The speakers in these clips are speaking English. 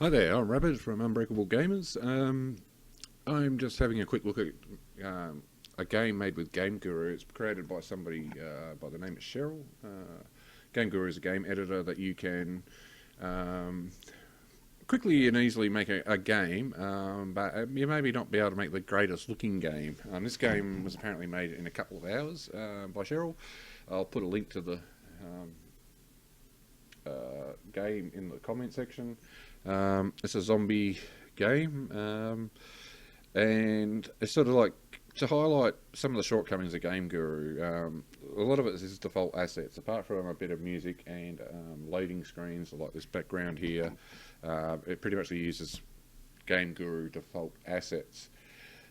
Hi there, I'm Rabbit from Unbreakable Gamers. I'm just having a quick look at a game made with GameGuru. It's created by somebody by the name of Cheryl. GameGuru is a game editor that you can quickly and easily make a game, but you maybe not be able to make the greatest looking game. This game was apparently made in a couple of hours by Cheryl. I'll put a link to the game in the comment section. It's a zombie game, and it's sort of like to highlight some of the shortcomings of GameGuru. A lot of it is default assets, apart from a bit of music and loading screens like this background here. It pretty much uses GameGuru default assets.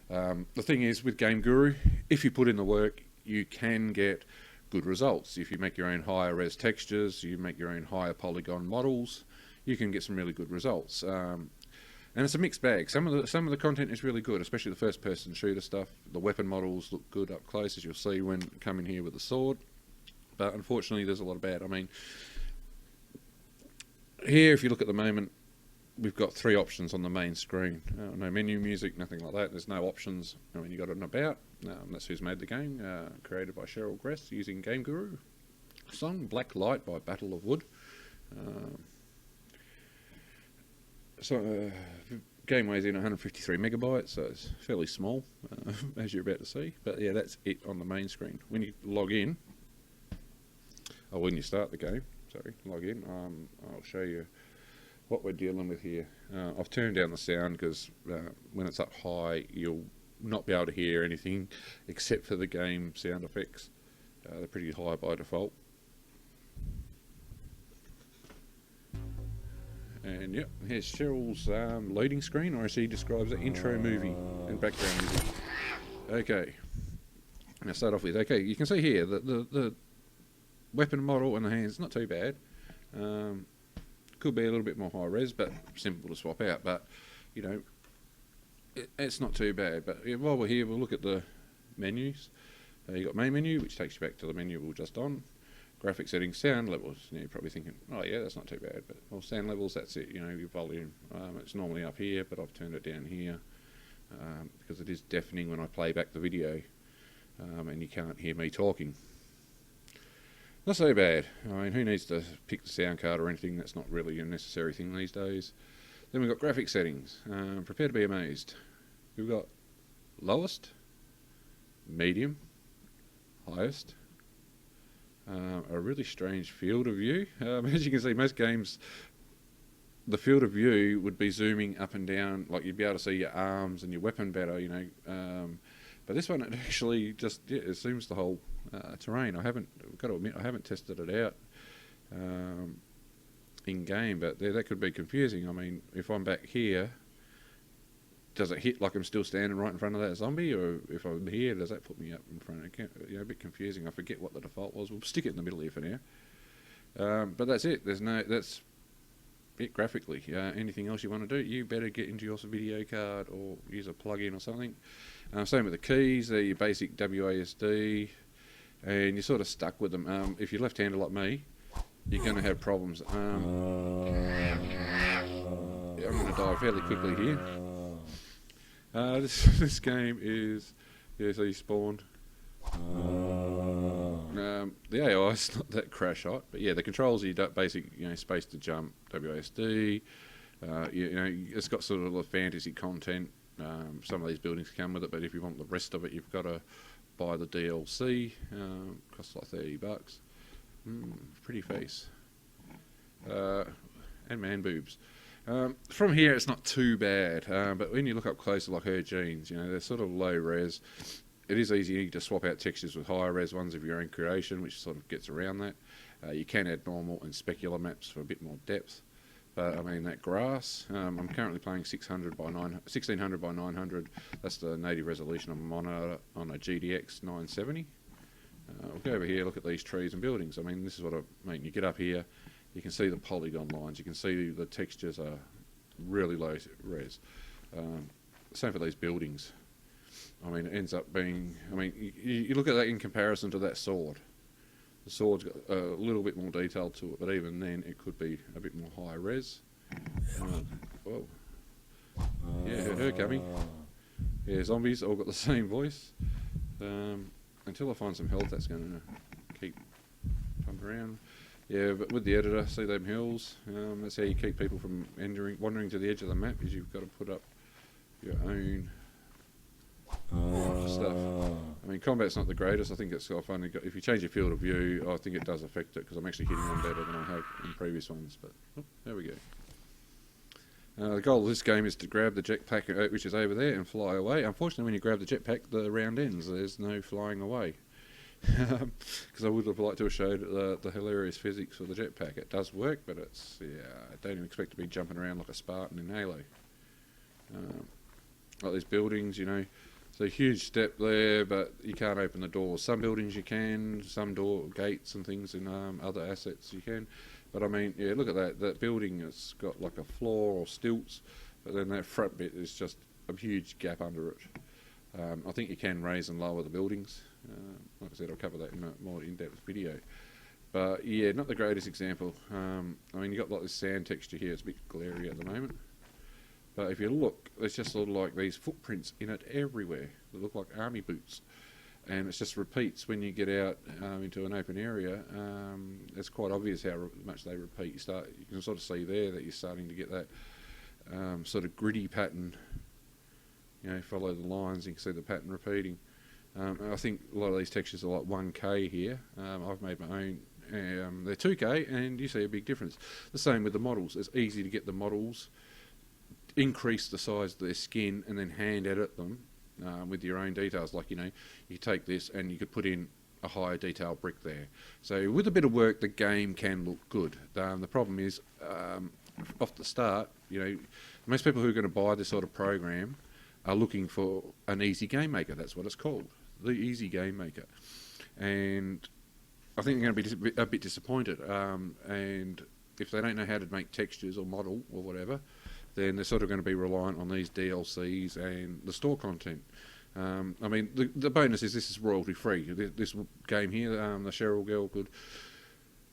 The thing is, with GameGuru, if you put in the work, you can get good results. If you make your own higher res textures, you make your own higher polygon models, you can get some really good results. And it's a mixed bag. Some of the content is really good, especially the first person shooter stuff. The weapon models look good up close, as you'll see when coming here with the sword. But unfortunately there's a lot of bad. I mean, here if you look at the moment, we've got 3 options on the main screen. No menu, music, nothing like that. There's no options. I mean, you got it in about. That's who's made the game, created by Cheryl Gress using GameGuru. Song Black Light by Battle of Wood. Game weighs in 153 megabytes, so it's fairly small, as you're about to see. But yeah, that's it on the main screen. When you log in, or when you start the game, log in, I'll show you what we're dealing with here. I've turned down the sound because when it's up high, you'll not be able to hear anything except for the game sound effects. They're pretty high by default. And yep, here's Cheryl's loading screen, or as she describes it, intro movie and background music. Okay, now start off with, okay, you can see here that the weapon model and the hands, not too bad. Could be a little bit more high res, but simple to swap out. But you know, it's not too bad. But while we're here, we'll look at the menus. You got main menu, which takes you back to the menu we were just on. Graphic settings, sound levels. You're probably thinking, oh yeah, that's not too bad. But well, sound levels, that's it. You know, your volume. It's normally up here, but I've turned it down here because it is deafening when I play back the video, and you can't hear me talking. Not so bad. I mean, who needs to pick the sound card or anything? That's not really a necessary thing these days. Then we've got graphic settings. Prepare to be amazed. We've got lowest, medium, highest. A really strange field of view. As you can see, most games, the field of view would be zooming up and down, like you'd be able to see your arms and your weapon better, you know. But this one, it actually just it zooms the whole terrain. I've got to admit, I haven't tested it out in game, but that could be confusing. I mean, if I'm back here, does it hit like I'm still standing right in front of that zombie, or if I'm here, does that put me up in front? You know, a bit confusing. I forget what the default was. We'll stick it in the middle here for now. But that's it. That's it graphically. Anything else you want to do, you better get into your video card or use a plug-in or something. Same with the keys. They're your basic WASD, and you're sort of stuck with them. If you're left-handed like me, you're going to have problems. I'm going to die fairly quickly here. This game is, yeah, so you spawned. The AI is not that crash hot, but yeah, the controls are your basic, you know, space to jump, WASD. You know, it's got sort of the fantasy content. Some of these buildings come with it, but if you want the rest of it, you've got to buy the DLC. Costs like $30. Pretty face. And man boobs. From here, it's not too bad, but when you look up closer, like her jeans, you know, they're sort of low res. It is easy to swap out textures with higher res ones of your own creation, which sort of gets around that. You can add normal and specular maps for a bit more depth. But I mean, that grass, I'm currently playing 1600 by 900. That's the native resolution I'm on a GDX 970. We'll go over here, look at these trees and buildings. I mean, this is what I mean. You get up here, you can see the polygon lines. You can see the textures are really low res. Same for these buildings. I mean, it ends up being, I mean, you look at that in comparison to that sword. The sword's got a little bit more detail to it, but even then it could be a bit more high res. Whoa. Yeah, heard her coming. Yeah, zombies all got the same voice. Until I find some health, that's going to keep pumping around. Yeah, but with the editor, see them hills. That's how you keep people from wandering to the edge of the map. Is you've got to put up your own stuff. I mean, combat's not the greatest. I think it's got fun. If you change your field of view, I think it does affect it because I'm actually hitting them better than I have in previous ones. But there we go. The goal of this game is to grab the jetpack, which is over there, and fly away. Unfortunately, when you grab the jetpack, the round ends. There's no flying away. Because I would have liked to have showed the hilarious physics of the jetpack. It does work, but I don't even expect to be jumping around like a Spartan in Halo. Like these buildings, it's a huge step there, but you can't open the doors. Some buildings you can, some gates and things in other assets you can. But I mean, yeah, look at that. That building has got like a floor or stilts, but then that front bit is just a huge gap under it. I think you can raise and lower the buildings. Like I said, I'll cover that in a more in-depth video. But yeah, not the greatest example. I mean, you've got like this sand texture here. It's a bit glary at the moment. But if you look, there's just sort of like these footprints in it everywhere that look like army boots. And it just repeats when you get out into an open area. It's quite obvious how much they repeat. You can sort of see there that you're starting to get that sort of gritty pattern. Follow the lines, you can see the pattern repeating. I think a lot of these textures are like 1K here. I've made my own. They're 2K, and you see a big difference. The same with the models. It's easy to get the models, increase the size of their skin, and then hand edit them with your own details. Like, you take this and you could put in a higher detail brick there. So with a bit of work, the game can look good. The problem is, off the start, most people who are going to buy this sort of program are looking for an easy game maker. That's what it's called, the easy game maker. And I think they're going to be a bit disappointed. And if they don't know how to make textures or model or whatever, then they're sort of going to be reliant on these DLCs and the store content. I mean, the bonus is this is royalty free. This game here, the Cheryl girl could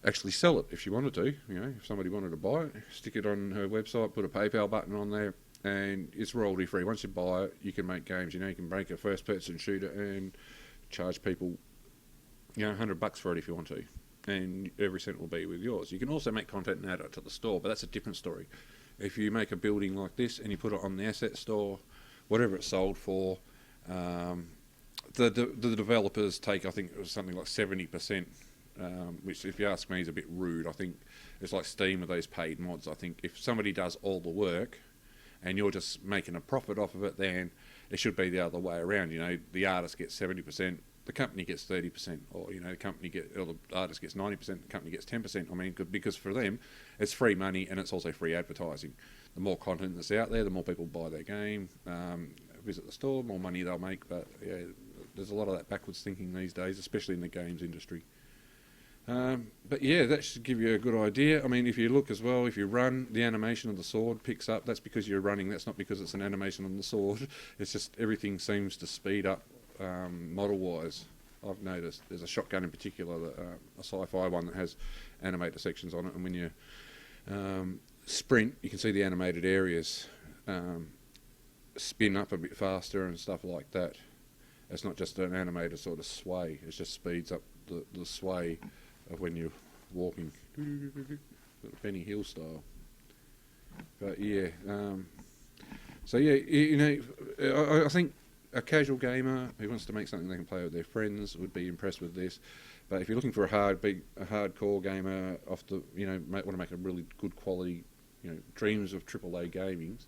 actually sell it if she wanted to. If somebody wanted to buy it, stick it on her website, put a PayPal button on there, and it's royalty free. Once you buy it, you can make games. You can make a first person shooter and charge people, $100 for it if you want to, and every cent will be with yours. You can also make content and add it to the store, but that's a different story. If you make a building like this and you put it on the asset store, whatever it's sold for, the developers take, I think it was something like 70%, which if you ask me is a bit rude. I think it's like Steam with those paid mods. I think if somebody does all the work and you're just making a profit off of it, then it should be the other way around. The artist gets 70%, the company gets 30%, or the artist gets 90%, the company gets 10%. I mean, because for them, it's free money and it's also free advertising. The more content that's out there, the more people buy their game, visit the store, more money they'll make. But yeah, there's a lot of that backwards thinking these days, especially in the games industry. But yeah, that should give you a good idea. I mean, if you look as well, if you run, the animation of the sword picks up. That's because you're running. That's not because it's an animation on the sword. It's just everything seems to speed up model-wise. I've noticed there's a shotgun in particular, a sci-fi one that has animator sections on it, and when you sprint, you can see the animated areas spin up a bit faster and stuff like that. It's not just an animated sort of sway. It just speeds up the sway of when you're walking, Benny Hill style. But yeah, so yeah, I think a casual gamer who wants to make something they can play with their friends would be impressed with this. But if you're looking for a hardcore gamer, might want to make a really good quality, dreams of AAA gamings,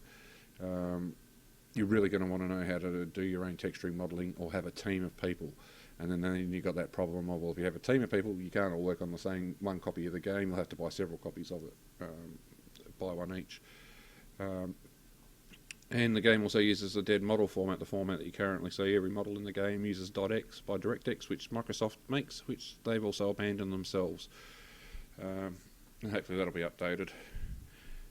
you're really going to want to know how to do your own texturing modelling or have a team of people. And then you've got that problem of, well, if you have a team of people, you can't all work on the same one copy of the game. You'll have to buy several copies of it, buy one each. And the game also uses a dead model format, the format that you currently see. Every model in the game uses .x by DirectX, which Microsoft makes, which they've also abandoned themselves. And hopefully that'll be updated.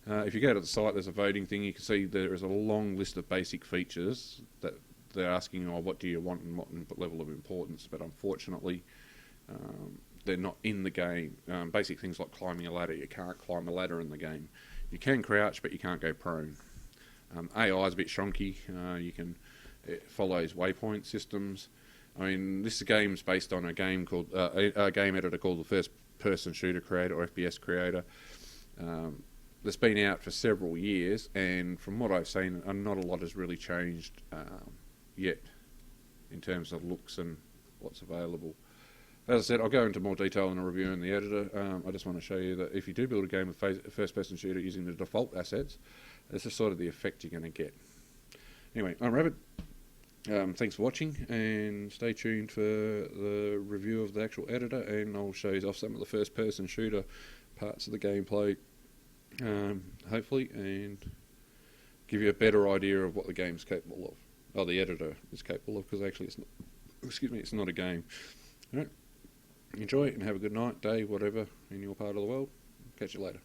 If you go to the site, there's a voting thing. You can see there is a long list of basic features that they're asking, what do you want and what level of importance, but unfortunately they're not in the game. Basic things like climbing a ladder, you can't climb a ladder in the game. You can crouch, but you can't go prone. AI is a bit shonky. It follows waypoint systems. I mean, this game's based on a game called a game editor called the First Person Shooter Creator, or FPS Creator. That's been out for several years, and from what I've seen, not a lot has really changed yet in terms of looks and what's available. As I said, I'll go into more detail in a review in the editor. I just want to show you that if you do build a game with first-person shooter using the default assets, this is sort of the effect you're going to get. Anyway, I'm Rabbit. Thanks for watching, and stay tuned for the review of the actual editor, and I'll show you off some of the first-person shooter parts of the gameplay, hopefully, and give you a better idea of what the game's capable of. Oh, the editor is capable of, because actually it's not, it's not a game. All right. Enjoy it and have a good night, day, whatever, in your part of the world. Catch you later.